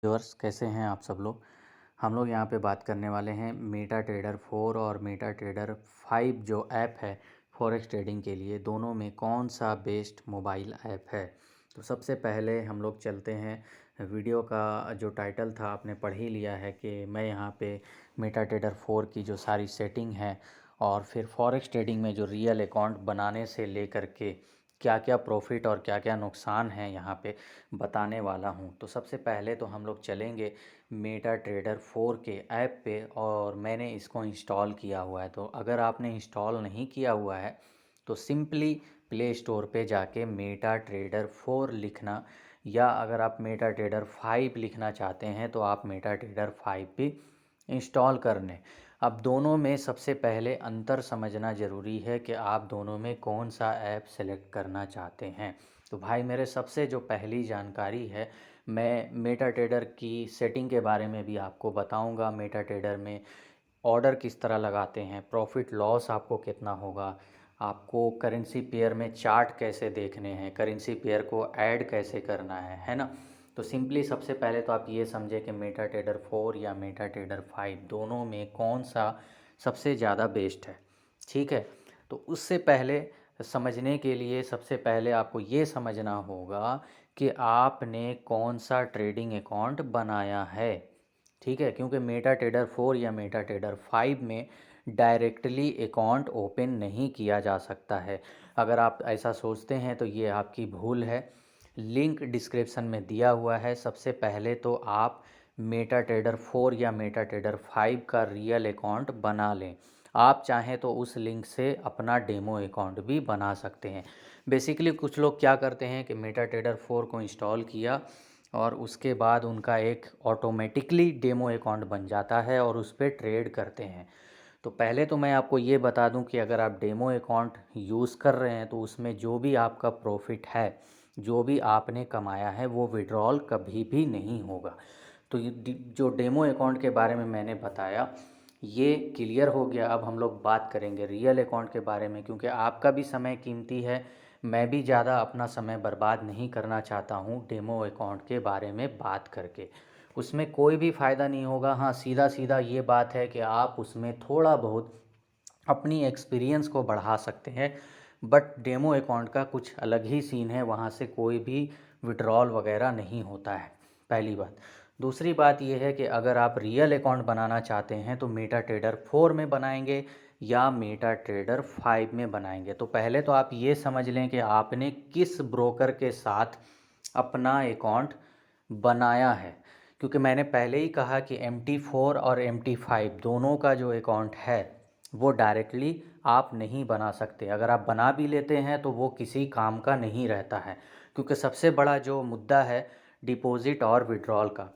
Viewers कैसे हैं आप सब लोग। हम लोग यहाँ पे बात करने वाले हैं मेटा ट्रेडर 4 और मेटा ट्रेडर 5 जो ऐप है फॉरेक्स ट्रेडिंग के लिए, दोनों में कौन सा बेस्ट मोबाइल ऐप है। तो सबसे पहले हम लोग चलते हैं। वीडियो का जो टाइटल था आपने पढ़ ही लिया है कि मैं यहाँ पे मेटा ट्रेडर 4 की जो सारी सेटिंग है और फिर फॉरेक्स ट्रेडिंग में जो रियल अकाउंट बनाने से लेकर के क्या क्या प्रॉफिट और क्या क्या नुकसान है यहाँ पे बताने वाला हूँ। तो सबसे पहले तो हम लोग चलेंगे मेटा ट्रेडर 4 के ऐप पे और मैंने इसको इंस्टॉल किया हुआ है। तो अगर आपने इंस्टॉल नहीं किया हुआ है तो सिंपली प्ले स्टोर पे जाके मेटा ट्रेडर 4 लिखना, या अगर आप मेटा ट्रेडर 5 लिखना चाहते हैं तो आप मेटा ट्रेडर 5 भी इंस्टॉल कर लें। अब दोनों में सबसे पहले अंतर समझना ज़रूरी है कि आप दोनों में कौन सा ऐप सेलेक्ट करना चाहते हैं। तो भाई मेरे सबसे जो पहली जानकारी है, मैं मेटा ट्रेडर की सेटिंग के बारे में भी आपको बताऊंगा। मेटा ट्रेडर में ऑर्डर किस तरह लगाते हैं, प्रॉफिट लॉस आपको कितना होगा, आपको करेंसी पेयर में चार्ट कैसे देखने हैं, करेंसी पेयर को ऐड कैसे करना है ना। तो सिंपली सबसे पहले तो आप ये समझें कि मेटा ट्रेडर 4 या मेटा ट्रेडर 5 दोनों में कौन सा सबसे ज़्यादा बेस्ट है। ठीक है, तो उससे पहले समझने के लिए सबसे पहले आपको ये समझना होगा कि आपने कौन सा ट्रेडिंग अकाउंट बनाया है। ठीक है, क्योंकि मेटा ट्रेडर 4 या मेटा ट्रेडर 5 में डायरेक्टली अकाउंट ओपन नहीं किया जा सकता है। अगर आप ऐसा सोचते हैं तो ये आपकी भूल है। लिंक डिस्क्रिप्शन में दिया हुआ है। सबसे पहले तो आप मेटा ट्रेडर 4 या मेटा ट्रेडर 5 का रियल अकाउंट बना लें। आप चाहें तो उस लिंक से अपना डेमो अकाउंट भी बना सकते हैं। बेसिकली कुछ लोग क्या करते हैं कि मेटा ट्रेडर 4 को इंस्टॉल किया और उसके बाद उनका एक ऑटोमेटिकली डेमो अकाउंट बन जाता है और उस पर ट्रेड करते हैं। तो पहले तो मैं आपको ये बता दूं कि अगर आप डेमो अकाउंट यूज़ कर रहे हैं तो उसमें जो भी आपका प्रॉफिट है, जो भी आपने कमाया है, वो विड्रॉल कभी भी नहीं होगा। तो जो डेमो अकाउंट के बारे में मैंने बताया ये क्लियर हो गया। अब हम लोग बात करेंगे रियल अकाउंट के बारे में, क्योंकि आपका भी समय कीमती है। मैं भी ज़्यादा अपना समय बर्बाद नहीं करना चाहता हूँ डेमो अकाउंट के बारे में बात करके। उसमें कोई भी फ़ायदा नहीं होगा। हाँ, सीधा सीधा ये बात है कि आप उसमें थोड़ा बहुत अपनी एक्सपीरियंस को बढ़ा सकते हैं, बट डेमो अकाउंट का कुछ अलग ही सीन है। वहाँ से कोई भी विड्रॉल वगैरह नहीं होता है, पहली बात। दूसरी बात यह है कि अगर आप रियल अकाउंट बनाना चाहते हैं तो मेटा ट्रेडर 4 में बनाएंगे या मेटा ट्रेडर 5 में बनाएंगे। तो पहले तो आप ये समझ लें कि आपने किस ब्रोकर के साथ अपना अकाउंट बनाया है। क्योंकि मैंने पहले ही कहा कि MT4 और MT5 दोनों का जो अकाउंट है वो डायरेक्टली आप नहीं बना सकते। अगर आप बना भी लेते हैं तो वो किसी काम का नहीं रहता है, क्योंकि सबसे बड़ा जो मुद्दा है डिपॉजिट और विड्रॉल का।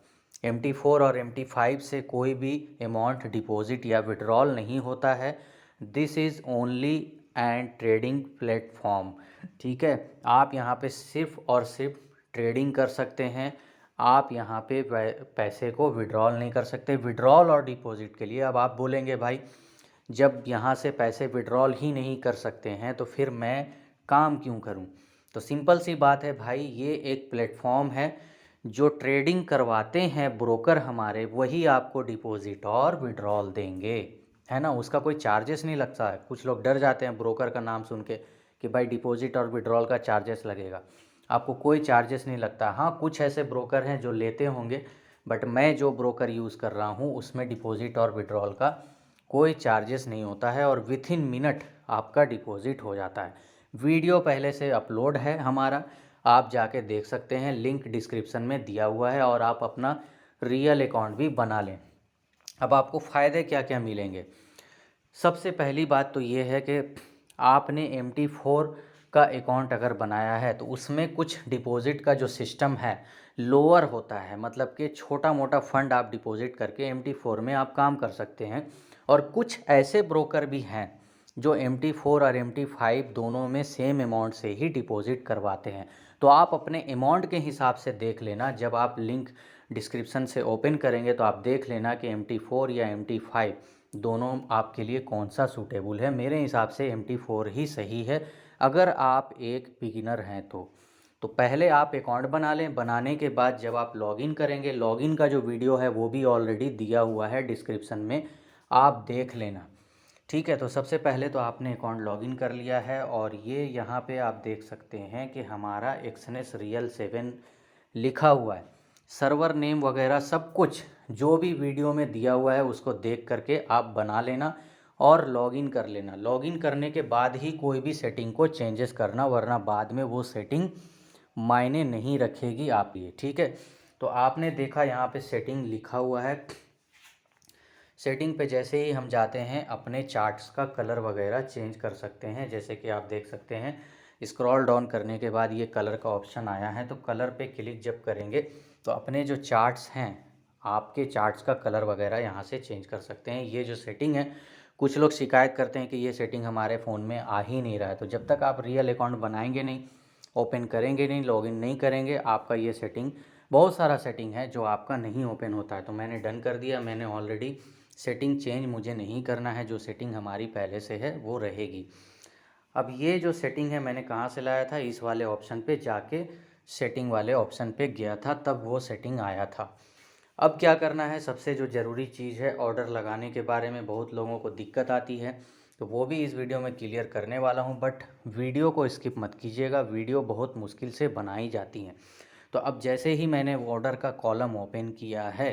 MT4 और MT5 से कोई भी अमाउंट डिपॉजिट या विड्रॉल नहीं होता है। This is only and trading platform. ठीक है, आप यहाँ पे सिर्फ और सिर्फ ट्रेडिंग कर सकते हैं। आप यहाँ पे पैसे को विड्रॉल नहीं कर सकते। विड्रॉल और डिपॉजिट के लिए अब आप बोलेंगे भाई जब यहाँ से पैसे विड्रॉल ही नहीं कर सकते हैं तो फिर मैं काम क्यों करूँ। तो सिंपल सी बात है भाई, ये एक प्लेटफॉर्म है। जो ट्रेडिंग करवाते हैं ब्रोकर हमारे, वही आपको डिपॉजिट और विड्रॉल देंगे, है ना। उसका कोई चार्जेस नहीं लगता है। कुछ लोग डर जाते हैं ब्रोकर का नाम सुन के कि भाई डिपॉजिट और विड्रॉल का चार्जेस लगेगा। आपको कोई चार्जेस नहीं लगता। हाँ, कुछ ऐसे ब्रोकर हैं जो लेते होंगे, बट मैं जो ब्रोकर यूज़ कर रहा हूँ उसमें डिपॉजिट और विड्रॉल का कोई चार्जेस नहीं होता है और विथ इन मिनट आपका डिपॉजिट हो जाता है। वीडियो पहले से अपलोड है हमारा, आप जाके देख सकते हैं, लिंक डिस्क्रिप्शन में दिया हुआ है, और आप अपना रियल अकाउंट भी बना लें। अब आपको फ़ायदे क्या क्या मिलेंगे। सबसे पहली बात तो ये है कि आपने MT4 का अकाउंट अगर बनाया है तो उसमें कुछ डिपॉजिट का जो सिस्टम है लोअर होता है। मतलब कि छोटा मोटा फंड आप डिपॉजिट करके MT4 में आप काम कर सकते हैं। और कुछ ऐसे ब्रोकर भी हैं जो MT4 और MT5 दोनों में सेम अमाउंट से ही डिपॉजिट करवाते हैं। तो आप अपने अमाउंट के हिसाब से देख लेना। जब आप लिंक डिस्क्रिप्शन से ओपन करेंगे तो आप देख लेना कि MT4 या MT5 दोनों आपके लिए कौन सा सूटेबल है। मेरे हिसाब से MT4 ही सही है अगर आप एक बिगिनर हैं तो। तो पहले आप अकाउंट बना लें। बनाने के बाद जब आप लॉगिन करेंगे, लॉगिन का जो वीडियो है वो भी ऑलरेडी दिया हुआ है डिस्क्रिप्शन में, आप देख लेना। ठीक है, तो सबसे पहले तो आपने अकाउंट लॉगिन कर लिया है और ये यहाँ पे आप देख सकते हैं कि हमारा एक्सनेस रियल 7 लिखा हुआ है। सर्वर नेम वगैरह सब कुछ जो भी वीडियो में दिया हुआ है उसको देख करके आप बना लेना और लॉगिन कर लेना। लॉगिन करने के बाद ही कोई भी सेटिंग को चेंजेस करना, वरना बाद में वो सेटिंग मायने नहीं रखेगी आप लिए। ठीक है, तो आपने देखा यहाँ पे सेटिंग लिखा हुआ है। सेटिंग पे जैसे ही हम जाते हैं अपने चार्ट्स का कलर वगैरह चेंज कर सकते हैं। जैसे कि आप देख सकते हैं स्क्रॉल डाउन करने के बाद ये कलर का ऑप्शन आया है, तो कलर पे क्लिक जब करेंगे तो अपने जो चार्ट्स हैं, आपके चार्ट्स का कलर वगैरह यहाँ से चेंज कर सकते हैं। ये जो सेटिंग है, कुछ लोग शिकायत करते हैं कि ये सेटिंग हमारे फ़ोन में आ ही नहीं रहा है। तो जब तक आप रियल अकाउंट बनाएंगे नहीं, ओपन करेंगे नहीं, लॉगिन नहीं करेंगे, आपका ये सेटिंग, बहुत सारा सेटिंग है जो आपका नहीं ओपन होता है। तो मैंने डन कर दिया, मैंने ऑलरेडी सेटिंग चेंज मुझे नहीं करना है, जो सेटिंग हमारी पहले से है वो रहेगी। अब ये जो सेटिंग है मैंने कहाँ से लाया था, इस वाले ऑप्शन पे जाके सेटिंग वाले ऑप्शन पे गया था, तब वो सेटिंग आया था। अब क्या करना है, सबसे जो ज़रूरी चीज़ है, ऑर्डर लगाने के बारे में बहुत लोगों को दिक्कत आती है, तो वो भी इस वीडियो में क्लियर करने वाला हूँ। बट वीडियो को स्किप मत कीजिएगा, वीडियो बहुत मुश्किल से बनाई जाती हैं। तो अब जैसे ही मैंने ऑर्डर का कॉलम ओपन किया है,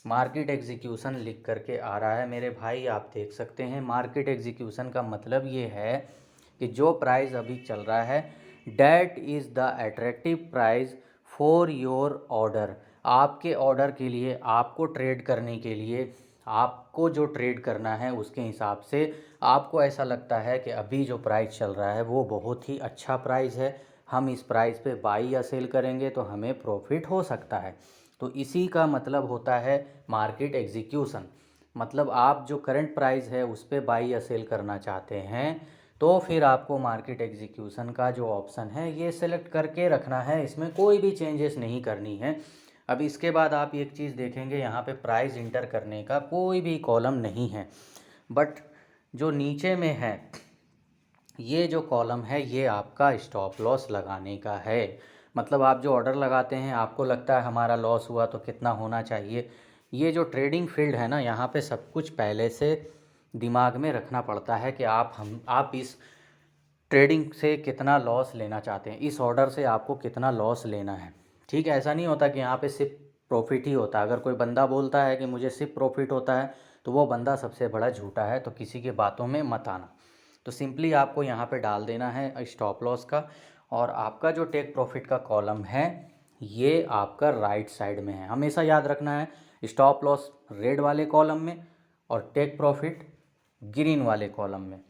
मार्केट एग्जीक्यूशन लिख करके आ रहा है मेरे भाई, आप देख सकते हैं। मार्केट एग्जीक्यूशन का मतलब ये है कि जो प्राइस अभी चल रहा है, that is the attractive price for your order. आपके ऑर्डर के लिए, आपको ट्रेड करने के लिए, आपको जो ट्रेड करना है उसके हिसाब से आपको ऐसा लगता है कि अभी जो प्राइस चल रहा है वो बहुत ही अच्छा प्राइस है, हम इस प्राइस पे बाई या सेल करेंगे तो हमें प्रॉफिट हो सकता है। तो इसी का मतलब होता है मार्केट एग्जीक्यूशन। मतलब आप जो करंट प्राइस है उस पे बाई या सेल करना चाहते हैं, तो फिर आपको मार्केट एग्जीक्यूशन का जो ऑप्शन है ये सेलेक्ट करके रखना है, इसमें कोई भी चेंजेस नहीं करनी है। अब इसके बाद आप एक चीज़ देखेंगे, यहाँ पे प्राइस इंटर करने का कोई भी कॉलम नहीं है, बट जो नीचे में है ये जो कॉलम है ये आपका स्टॉप लॉस लगाने का है। मतलब आप जो ऑर्डर लगाते हैं, आपको लगता है हमारा लॉस हुआ तो कितना होना चाहिए, ये जो ट्रेडिंग फील्ड है ना, यहाँ पे सब कुछ पहले से दिमाग में रखना पड़ता है कि आप इस ट्रेडिंग से कितना लॉस लेना चाहते हैं, इस ऑर्डर से आपको कितना लॉस लेना है। ठीक है, ऐसा नहीं होता कि यहाँ पे सिर्फ प्रॉफिट ही होता है। अगर कोई बंदा बोलता है कि मुझे सिर्फ प्रॉफिट होता है तो वो बंदा सबसे बड़ा झूठा है, तो किसी के बातों में मत आना। तो सिंपली आपको यहाँ पे डाल देना है स्टॉप लॉस का, और आपका जो टेक प्रॉफिट का कॉलम है ये आपका राइट साइड में है। हमेशा याद रखना है, स्टॉप लॉस रेड वाले कॉलम में और टेक प्रॉफिट ग्रीन वाले कॉलम में।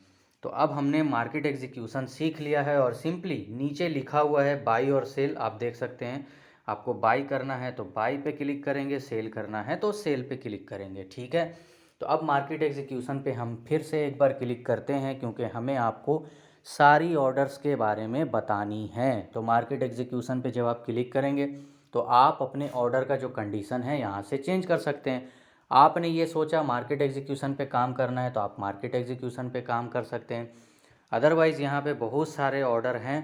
तो अब हमने मार्केट एग्जीक्यूशन सीख लिया है और सिंपली नीचे लिखा हुआ है बाई और सेल, आप देख सकते हैं। आपको बाई करना है तो बाई पे क्लिक करेंगे, सेल करना है तो सेल पे क्लिक करेंगे। ठीक है, तो अब मार्केट एग्जीक्यूशन पे हम फिर से एक बार क्लिक करते हैं, क्योंकि हमें आपको सारी ऑर्डर्स के बारे में बतानी है। तो मार्केट एग्जीक्यूशन पे जब आप क्लिक करेंगे तो आप अपने ऑर्डर का जो कंडीशन है यहाँ से चेंज कर सकते हैं। आपने ये सोचा मार्केट एग्जीक्यूशन पे काम करना है तो आप मार्केट एग्जीक्यूशन पे काम कर सकते हैं। अदरवाइज़ यहाँ पे बहुत सारे ऑर्डर हैं,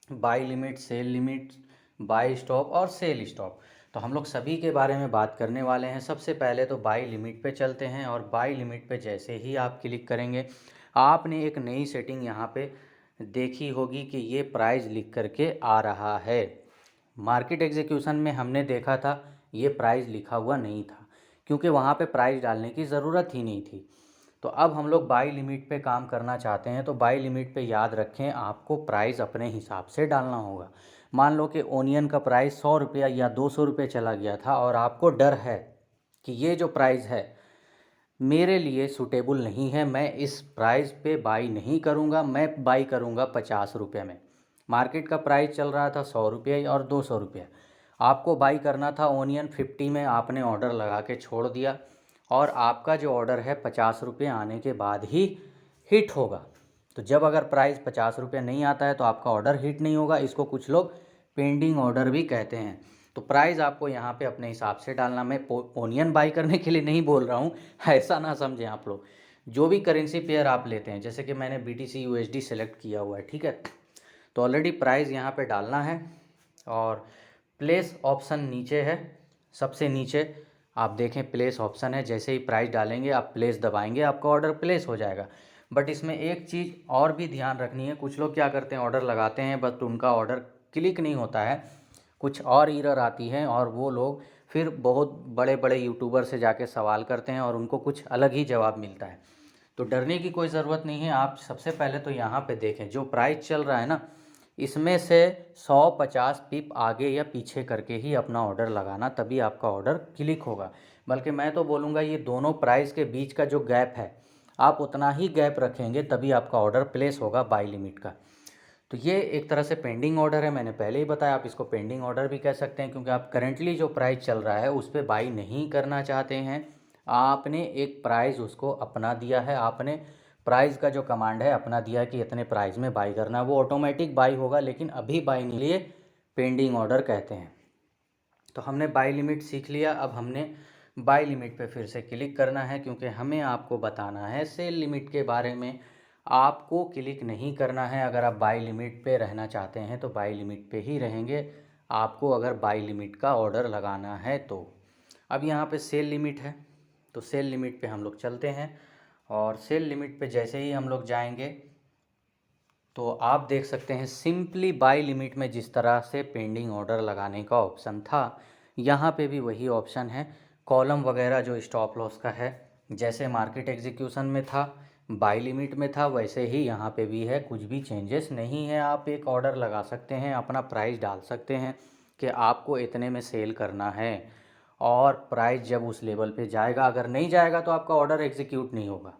buy limit, sell limit, buy stop और सेल स्टॉप। तो हम लोग सभी के बारे में बात करने वाले हैं। सबसे पहले तो बाई लिमिट पे चलते हैं, और बाई लिमिट पे जैसे ही आप क्लिक करेंगे आपने एक नई सेटिंग यहाँ पे देखी होगी कि ये प्राइस लिख करके आ रहा है। मार्केट एग्जीक्यूशन में हमने देखा था ये प्राइस लिखा हुआ नहीं था, क्योंकि वहाँ पे प्राइस डालने की ज़रूरत ही नहीं थी। तो अब हम लोग बाई लिमिट पे काम करना चाहते हैं, तो बाई लिमिट पे याद रखें आपको प्राइस अपने हिसाब से डालना होगा। मान लो कि ओनियन का प्राइस 100 रुपया या 200 रुपये चला गया था, और आपको डर है कि ये जो प्राइस है मेरे लिए सूटेबल नहीं है, मैं इस प्राइस पे बाई नहीं करूँगा, मैं बाई करूँगा 50 रुपये में। मार्केट का प्राइस चल रहा था 100 रुपये और 200 रुपये, आपको बाई करना था ओनियन 50 में, आपने ऑर्डर लगा के छोड़ दिया, और आपका जो ऑर्डर है 50 रुपये आने के बाद ही हिट होगा। तो जब अगर प्राइस 50 रुपये नहीं आता है तो आपका ऑर्डर हिट नहीं होगा, इसको कुछ लोग पेंडिंग ऑर्डर भी कहते हैं। तो प्राइस आपको यहाँ पे अपने हिसाब से डालना। मैं ओनियन बाई करने के लिए नहीं बोल रहा हूँ, ऐसा ना समझें आप लोग। जो भी करेंसी पेयर आप लेते हैं, जैसे कि मैंने BTC USD सेलेक्ट किया हुआ है, ठीक है, तो ऑलरेडी प्राइस यहाँ पे डालना है और प्लेस ऑप्शन नीचे है, सबसे नीचे आप देखें प्लेस ऑप्शन है। जैसे ही प्राइस डालेंगे आप प्लेस दबाएंगे, आपका ऑर्डर प्लेस हो जाएगा। बट इसमें एक चीज़ और भी ध्यान रखनी है, कुछ लोग क्या करते हैं ऑर्डर लगाते हैं बट उनका ऑर्डर क्लिक नहीं होता है, कुछ और एरर आती है और वो लोग फिर बहुत बड़े बड़े यूट्यूबर से जाके सवाल करते हैं और उनको कुछ अलग ही जवाब मिलता है। तो डरने की कोई ज़रूरत नहीं है। आप सबसे पहले तो यहाँ पे देखें जो प्राइस चल रहा है ना, इसमें से 150 पिप आगे या पीछे करके ही अपना ऑर्डर लगाना, तभी आपका ऑर्डर क्लिक होगा। बल्कि मैं तो बोलूँगा ये दोनों प्राइस के बीच का जो गैप है आप उतना ही गैप रखेंगे तभी आपका ऑर्डर प्लेस होगा बाई लिमिट का। तो ये एक तरह से पेंडिंग ऑर्डर है, मैंने पहले ही बताया। आप इसको पेंडिंग ऑर्डर भी कह सकते हैं क्योंकि आप करंटली जो प्राइस चल रहा है उस पर बाई नहीं करना चाहते हैं। आपने एक प्राइस उसको अपना दिया है, आपने प्राइस का जो कमांड है अपना दिया है कि इतने प्राइस में बाई करना है, वो ऑटोमेटिक बाई होगा। लेकिन अभी बाई के लिए पेंडिंग ऑर्डर कहते हैं। तो हमने बाई लिमिट सीख लिया। अब हमने बाई लिमिट पे फिर से क्लिक करना है क्योंकि हमें आपको बताना है सेल लिमिट के बारे में। आपको क्लिक नहीं करना है। अगर आप बाई लिमिट पे रहना चाहते हैं तो बाई लिमिट पे ही रहेंगे, आपको अगर बाई लिमिट का ऑर्डर लगाना है तो। अब यहाँ पे सेल लिमिट है तो सेल लिमिट पे हम लोग चलते हैं और सेल लिमिट पे जैसे ही हम लोग जाएंगे तो आप देख सकते हैं सिंपली बाई लिमिट में जिस तरह से पेंडिंग ऑर्डर लगाने का ऑप्शन था यहाँ पे भी वही ऑप्शन है। कॉलम वगैरह जो स्टॉप लॉस का है जैसे मार्केट एग्जीक्यूशन में था, बाई लिमिट में था, वैसे ही यहाँ पे भी है, कुछ भी चेंजेस नहीं है। आप एक ऑर्डर लगा सकते हैं, अपना प्राइस डाल सकते हैं कि आपको इतने में सेल करना है और प्राइस जब उस लेवल पे जाएगा, अगर नहीं जाएगा तो आपका ऑर्डर एग्जीक्यूट नहीं होगा।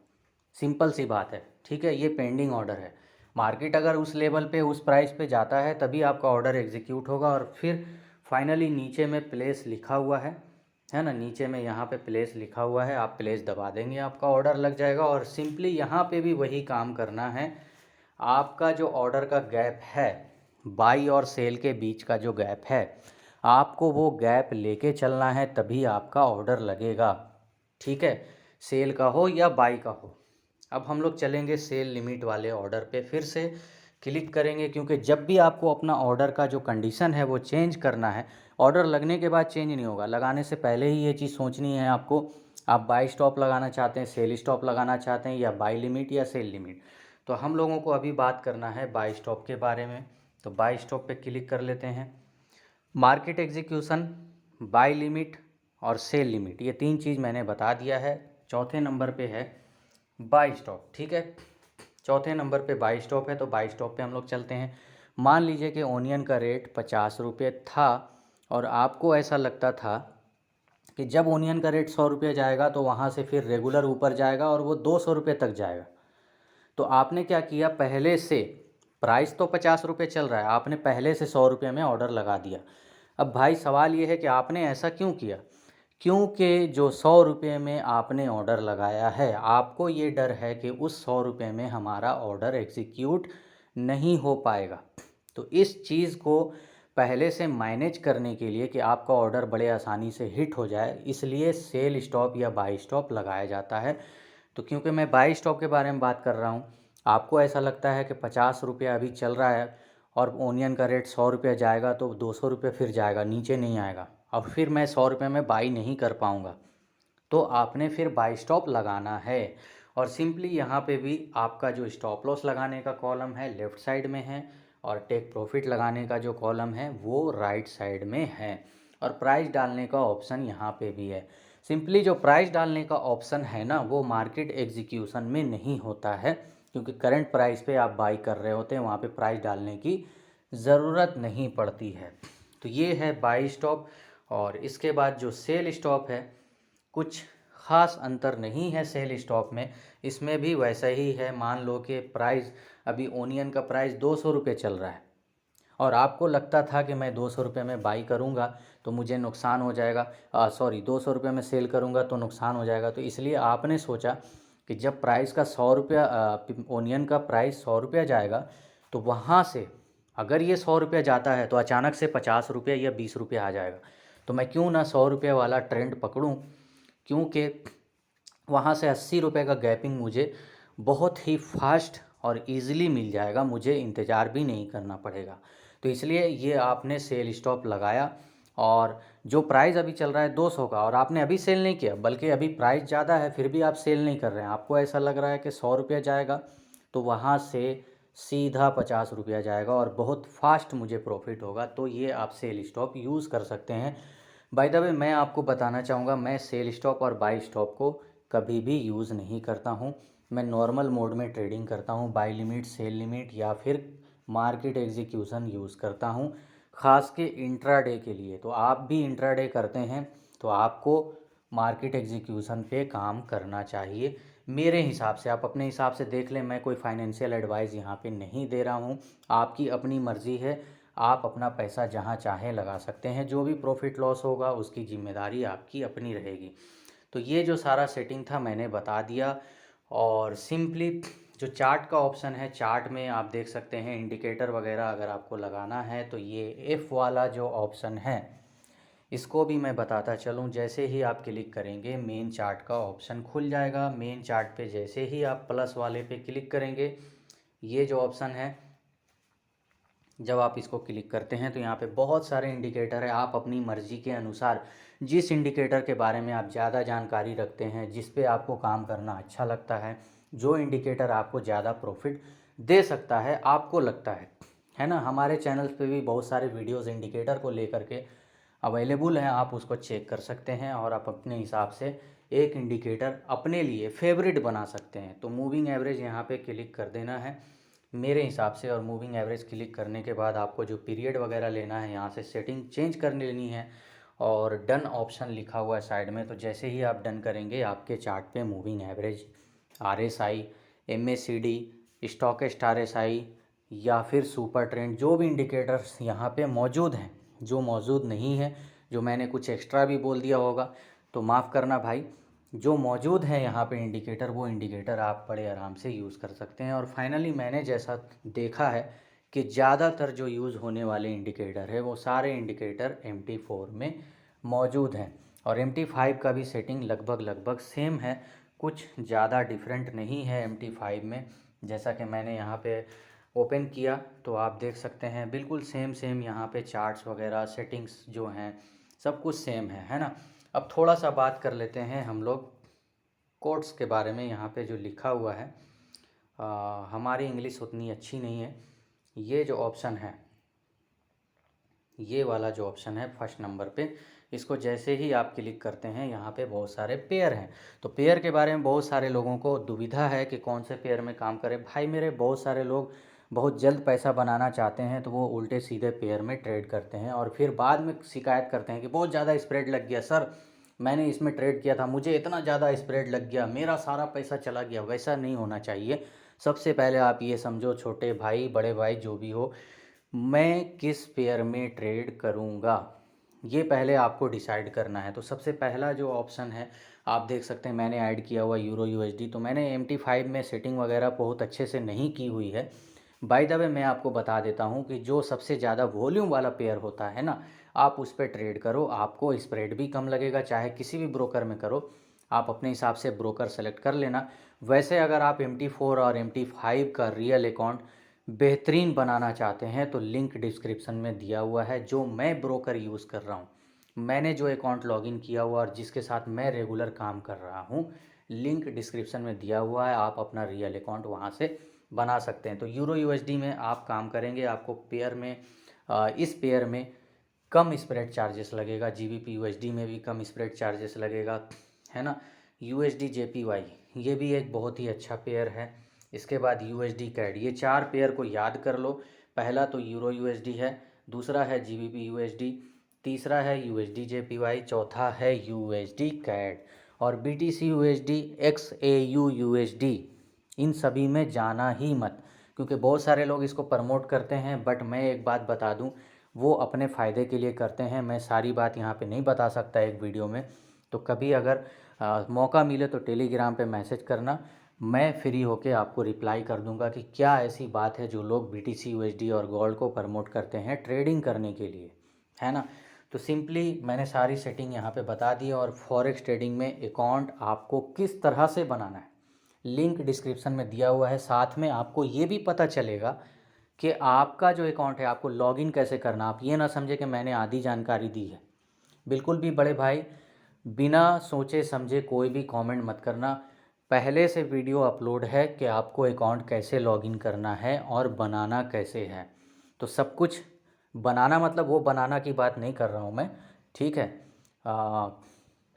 सिंपल सी बात है, ठीक है। ये पेंडिंग ऑर्डर है। मार्केट अगर उस लेवल पे उस प्राइस पे जाता है तभी आपका ऑर्डर एग्जीक्यूट होगा। और फिर फाइनली नीचे में प्लेस लिखा हुआ है ना, नीचे में यहाँ पे प्लेस लिखा हुआ है, आप प्लेस दबा देंगे आपका ऑर्डर लग जाएगा। और सिंपली यहाँ पे भी वही काम करना है। आपका जो ऑर्डर का गैप है, बाई और सेल के बीच का जो गैप है, आपको वो गैप लेके चलना है तभी आपका ऑर्डर लगेगा, ठीक है, सेल का हो या बाई का हो। अब हम लोग चलेंगे सेल लिमिट वाले ऑर्डर पे, फिर से क्लिक करेंगे क्योंकि जब भी आपको अपना ऑर्डर का जो कंडीशन है वो चेंज करना है, ऑर्डर लगने के बाद चेंज नहीं होगा, लगाने से पहले ही ये चीज़ सोचनी है आपको। आप बाई स्टॉप लगाना चाहते हैं, सेल स्टॉप लगाना चाहते हैं, या बाई लिमिट या सेल लिमिट। तो हम लोगों को अभी बात करना है बाई स्टॉप के बारे में। तो बाई स्टॉप पे क्लिक कर लेते हैं। मार्केट एग्जीक्यूशन, बाई लिमिट और सेल लिमिट, ये तीन चीज़ मैंने बता दिया है। चौथे नंबर पे है बाई स्टॉप, ठीक है। चौथे नंबर पे बाई स्टॉप है तो बाई स्टॉप पे हम लोग चलते हैं। मान लीजिए कि ओनियन का रेट 50 रुपये था और आपको ऐसा लगता था कि जब ओनियन का रेट 100 रुपये जाएगा तो वहाँ से फिर रेगुलर ऊपर जाएगा और वो 200 रुपये तक जाएगा। तो आपने क्या किया, पहले से प्राइस तो 50 रुपये चल रहा है, आपने पहले से 100 रुपये में ऑर्डर लगा दिया। अब भाई सवाल ये है कि आपने ऐसा क्यों किया? क्योंकि जो 100 रुपये में आपने ऑर्डर लगाया है, आपको ये डर है कि उस 100 रुपये में हमारा ऑर्डर एग्जीक्यूट नहीं हो पाएगा। तो इस चीज़ को पहले से मैनेज करने के लिए कि आपका ऑर्डर बड़े आसानी से हिट हो जाए, इसलिए सेल स्टॉप या बाई स्टॉप लगाया जाता है। तो क्योंकि मैं बाई स्टॉप के बारे में बात कर रहा हूँ, आपको ऐसा लगता है कि 50 रुपये अभी चल रहा है और ओनियन का रेट 100 रुपये जाएगा तो 200 रुपये फिर जाएगा, नीचे नहीं आएगा, अब फिर मैं 100 रुपये में बाई नहीं कर पाऊँगा। तो आपने फिर बाई स्टॉप लगाना है। और सिंपली यहाँ पे भी आपका जो स्टॉप लॉस लगाने का कॉलम है लेफ़्ट साइड में है और टेक प्रॉफिट लगाने का जो कॉलम है वो राइट साइड में है। और प्राइस डालने का ऑप्शन यहाँ पे भी है। सिंपली जो प्राइस डालने का ऑप्शन है ना, वो मार्केट एग्जीक्यूशन में नहीं होता है क्योंकि करंट प्राइस पे आप बाई कर रहे होते हैं, वहाँ पे प्राइस डालने की ज़रूरत नहीं पड़ती है। तो ये है बाई स्टॉप। और इसके बाद जो सेल स्टॉप है, कुछ ख़ास अंतर नहीं है सेल स्टॉप में, इसमें भी वैसा ही है। मान लो कि प्राइस अभी ओनियन का प्राइस 200 रुपये चल रहा है और आपको लगता था कि मैं 200 रुपये में बाई करूंगा तो मुझे नुकसान हो जाएगा, 200 रुपये में सेल करूंगा तो नुकसान हो जाएगा। तो इसलिए आपने सोचा कि जब प्राइस का 100 रुपया ओनियन का प्राइस 100 रुपया जाएगा तो वहाँ से अगर ये 100 रुपया जाता है तो अचानक से 50 रुपये या 20 रुपये आ जाएगा। तो मैं क्यों ना 100 रुपये वाला ट्रेंड पकड़ूं, क्योंकि वहाँ से 80 रुपये का गैपिंग मुझे बहुत ही फास्ट और ईज़िली मिल जाएगा, मुझे इंतज़ार भी नहीं करना पड़ेगा। तो इसलिए ये आपने सेल स्टॉप लगाया, और जो प्राइस अभी चल रहा है 200 का, और आपने अभी सेल नहीं किया, बल्कि अभी प्राइस ज़्यादा है फिर भी आप सेल नहीं कर रहे हैं, आपको ऐसा लग रहा है कि 100 रुपया जाएगा, तो वहाँ से सीधा 50 रुपया जाएगा और बहुत फास्ट मुझे प्रॉफिट होगा। तो ये आप सेल स्टॉप यूज़ कर सकते हैं। बाय द वे मैं आपको बताना चाहूँगा, मैं सेल स्टॉप और बाय स्टॉप को कभी भी यूज़ नहीं करता हूँ। मैं नॉर्मल मोड में ट्रेडिंग करता हूँ, बाय लिमिट, सेल लिमिट या फिर मार्केट एग्जीक्यूशन यूज़ करता हूँ, ख़ास के इंट्राडे के लिए। तो आप भी इंट्राडे करते हैं तो आपको मार्केट एग्जीक्यूशन पे काम करना चाहिए मेरे हिसाब से। आप अपने हिसाब से देख लें, मैं कोई फाइनेंशियल एडवाइस यहाँ पे नहीं दे रहा हूँ, आपकी अपनी मर्ज़ी है, आप अपना पैसा जहाँ चाहें लगा सकते हैं, जो भी प्रॉफिट लॉस होगा उसकी जिम्मेदारी आपकी अपनी रहेगी। तो ये जो सारा सेटिंग था मैंने बता दिया। और सिंपली जो चार्ट का ऑप्शन है, चार्ट में आप देख सकते हैं इंडिकेटर वगैरह अगर आपको लगाना है तो ये एफ वाला जो ऑप्शन है इसको भी मैं बताता चलूँ। जैसे ही आप क्लिक करेंगे मेन चार्ट का ऑप्शन खुल जाएगा। मेन चार्ट पे जैसे ही आप प्लस वाले पे क्लिक करेंगे, ये जो ऑप्शन है जब आप इसको क्लिक करते हैं तो यहाँ पे बहुत सारे इंडिकेटर है। आप अपनी मर्ज़ी के अनुसार जिस इंडिकेटर के बारे में आप ज़्यादा जानकारी रखते हैं, जिस पे आपको काम करना अच्छा लगता है, जो इंडिकेटर आपको ज़्यादा प्रॉफिट दे सकता है आपको लगता है ना। हमारे चैनल पे भी बहुत सारे वीडियोस इंडिकेटर को लेकर के अवेलेबल हैं, आप उसको चेक कर सकते हैं और आप अपने हिसाब से एक इंडिकेटर अपने लिए फेवरेट बना सकते हैं। तो मूविंग एवरेज यहाँ पे क्लिक कर देना है मेरे हिसाब से, और मूविंग एवरेज क्लिक करने के बाद आपको जो पीरियड वगैरह लेना है यहाँ से सेटिंग चेंज कर लेनी है, और डन ऑप्शन लिखा हुआ है साइड में। तो जैसे ही आप डन करेंगे आपके चार्ट पे moving average, RSI, MACD, स्टॉकेस्ट RSI या फिर सुपर ट्रेंड, जो भी इंडिकेटर्स यहाँ पे मौजूद हैं, जो मौजूद नहीं है, जो मैंने कुछ एक्स्ट्रा भी बोल दिया होगा तो माफ़ करना भाई, जो मौजूद है यहाँ पे इंडिकेटर, वो इंडिकेटर आप बड़े आराम से यूज़ कर सकते हैं। और फाइनली मैंने जैसा देखा है कि ज़्यादातर जो यूज़ होने वाले इंडिकेटर है वो सारे इंडिकेटर MT4 में मौजूद हैं, और MT5 का भी सेटिंग लगभग लगभग सेम है, कुछ ज़्यादा डिफरेंट नहीं है MT5 में। जैसा कि मैंने यहाँ पे ओपन किया तो आप देख सकते हैं बिल्कुल सेम सेम यहाँ पे चार्ट्स वगैरह सेटिंग्स जो हैं सब कुछ सेम है ना। अब थोड़ा सा बात कर लेते हैं हम लोग कोट्स के बारे में। यहाँ पे जो लिखा हुआ है, हमारी इंग्लिश उतनी अच्छी नहीं है। ये जो ऑप्शन है, ये वाला जो ऑप्शन है फर्स्ट नंबर पे, इसको जैसे ही आप क्लिक करते हैं यहाँ पे बहुत सारे पेयर हैं। तो पेयर के बारे में बहुत सारे लोगों को दुविधा है कि कौन से पेयर में काम करें। भाई मेरे, बहुत सारे लोग बहुत जल्द पैसा बनाना चाहते हैं तो वो उल्टे सीधे पेयर में ट्रेड करते हैं और फिर बाद में शिकायत करते हैं कि बहुत ज़्यादा स्प्रेड लग गया सर, मैंने इसमें ट्रेड किया था, मुझे इतना ज़्यादा स्प्रेड लग गया, मेरा सारा पैसा चला गया। वैसा नहीं होना चाहिए। सबसे पहले आप ये समझो, छोटे भाई बड़े भाई जो भी हो, मैं किस पेयर में ट्रेड करूँगा ये पहले आपको डिसाइड करना है। तो सबसे पहला जो ऑप्शन है आप देख सकते हैं, मैंने ऐड किया हुआ यूरो USD। तो मैंने MT5 में सेटिंग वगैरह बहुत अच्छे से नहीं की हुई है। बाय द वे मैं आपको बता देता हूँ कि जो सबसे ज़्यादा वॉल्यूम वाला पेयर होता है ना, आप उस पर ट्रेड करो, आपको स्प्रेड भी कम लगेगा। चाहे किसी भी ब्रोकर में करो, आप अपने हिसाब से ब्रोकर सेलेक्ट कर लेना। वैसे अगर आप MT4 और MT5 का रियल अकाउंट बेहतरीन बनाना चाहते हैं तो लिंक डिस्क्रिप्शन में दिया हुआ है। जो मैं ब्रोकर यूज़ कर रहा हूँ, मैंने जो अकाउंट लॉगिन किया हुआ और जिसके साथ मैं रेगुलर काम कर रहा हूँ, लिंक डिस्क्रिप्शन में दिया हुआ है। आप अपना रियल अकाउंट वहाँ से बना सकते हैं। तो यूरो USD में आप काम करेंगे, आपको पेयर में इस पेयर में कम स्प्रेड चार्जेस लगेगा। GBP USD में भी कम स्प्रेड चार्जेस लगेगा, है ना। USD JPY ये भी एक बहुत ही अच्छा पेयर है। इसके बाद USD CAD, ये 4 पेयर को याद कर लो। पहला तो यूरो USD है, दूसरा है GBP USD, तीसरा है USD JPY, चौथा है USD CAD, और BTC USD, XAU USD, इन सभी में जाना ही मत, क्योंकि बहुत सारे लोग इसको प्रमोट करते हैं। बट मैं एक बात बता दूं, वो अपने फ़ायदे के लिए करते हैं। मैं सारी बात यहाँ पे नहीं बता सकता एक वीडियो में। तो कभी अगर मौका मिले तो टेलीग्राम पे मैसेज करना, मैं फ्री होके आपको रिप्लाई कर दूंगा कि क्या ऐसी बात है जो लोग BTC USD और गोल्ड को प्रमोट करते हैं ट्रेडिंग करने के लिए, है ना। तो सिंपली मैंने सारी सेटिंग यहाँ पे बता दी। और फॉरेक्स ट्रेडिंग में अकाउंट आपको किस तरह से बनाना है लिंक डिस्क्रिप्शन में दिया हुआ है। साथ में आपको ये भी पता चलेगा कि आपका जो अकाउंट है आपको लॉगिन कैसे करना। आप ये ना समझे कि मैंने आधी जानकारी दी है। बिल्कुल भी बड़े भाई बिना सोचे समझे कोई भी कमेंट मत करना। पहले से वीडियो अपलोड है कि आपको अकाउंट कैसे लॉगिन करना है और बनाना कैसे है। तो सब कुछ बनाना मतलब वो बनाना की बात नहीं कर रहा हूँ मैं, ठीक है।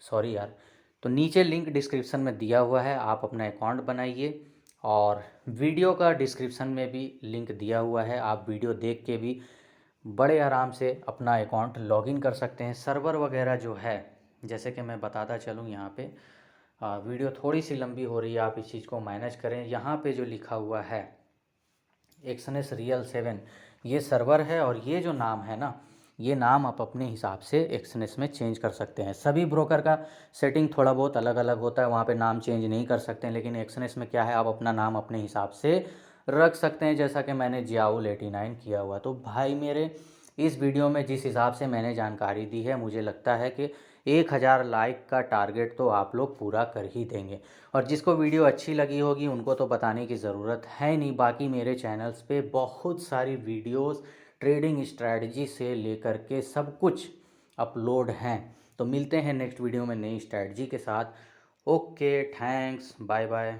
सॉरी यार। तो नीचे लिंक डिस्क्रिप्शन में दिया हुआ है, आप अपना अकाउंट बनाइए। और वीडियो का डिस्क्रिप्शन में भी लिंक दिया हुआ है, आप वीडियो देख के भी बड़े आराम से अपना अकाउंट लॉगिन कर सकते हैं। सर्वर वगैरह जो है, जैसे कि मैं बताता चलूँ यहाँ पे, वीडियो थोड़ी सी लंबी हो रही है, आप इस चीज़ को मैनेज करें। यहाँ पे जो लिखा हुआ है एक्सनेस रियल 7, ये सर्वर है। और ये जो नाम है ना, ये नाम आप अपने हिसाब से एक्सनेस में चेंज कर सकते हैं। सभी ब्रोकर का सेटिंग थोड़ा बहुत अलग अलग होता है, वहाँ पे नाम चेंज नहीं कर सकते हैं। लेकिन एक्सनेस में क्या है, आप अपना नाम अपने हिसाब से रख सकते हैं, जैसा कि मैंने जियाउल 89 किया हुआ। तो भाई मेरे, इस वीडियो में जिस हिसाब से मैंने जानकारी दी है, मुझे लगता है कि 1000 लाइक का टारगेट तो आप लोग पूरा कर ही देंगे। और जिसको वीडियो अच्छी लगी होगी उनको तो बताने की ज़रूरत है नहीं। बाकी मेरे चैनल्स पे बहुत सारी वीडियोस ट्रेडिंग स्ट्रैटेजी से लेकर के सब कुछ अपलोड हैं। तो मिलते हैं नेक्स्ट वीडियो में नई स्ट्रैटेजी के साथ। Okay, thanks, bye bye.